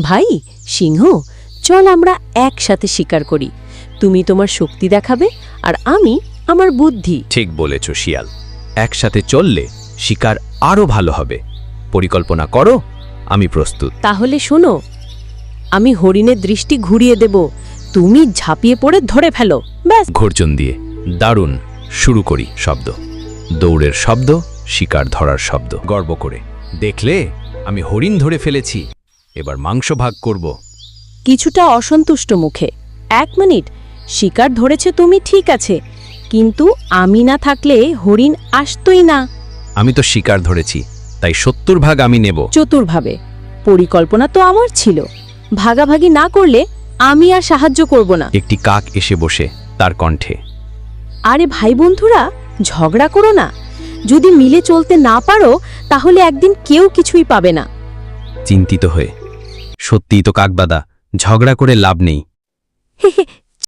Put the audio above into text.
ভাই সিংহ, চল আমরা একসাথে শিকার করি। তুমি তোমার শক্তি দেখাবে আর আমি আমার বুদ্ধি। ঠিক বলেছ শিয়াল, একসাথে চললে শিকার আরো ভালো হবে। পরিকল্পনা করো, আমি প্রস্তুত। তাহলে শোনো, আমি হরিণের দৃষ্টি ঘুরিয়ে দেব, তুমি ঝাঁপিয়ে পড়ে ধরে ফেলো, ব্যাস। গর্জন দিয়ে দারুণ শুরু করি। শব্দ, দৌড়ের শব্দ, শিকার ধরার শব্দ। গর্ব করে, দেখলে আমি হরিণ ধরে ফেলেছি, এবার মাংস ভাগ করব। কিছুটা অসন্তুষ্ট মুখে, 1 মিনিট, শিকার ধরেছে তুমি, ঠিক আছে, কিন্তু আমি না থাকলে হরিণ আসতই না। আমি তো শিকার ধরেছি, তাই 70 ভাগ আমি নেব। চতুরভাবে, পরিকল্পনা তো আমার ছিল, ভাগাভাগি না করলে আমি আর সাহায্য করব না। একটি কাক এসে বসে, তার কণ্ঠে, আরে ভাই বন্ধুরা, ঝগড়া করো না, যদি মিলে চলতে না পারো তাহলে একদিন কেউ কিছুই পাবে না। চিন্তিত হয়ে, সত্যিই তো কাকবাদা, ঝগড়া করে লাভ নেই।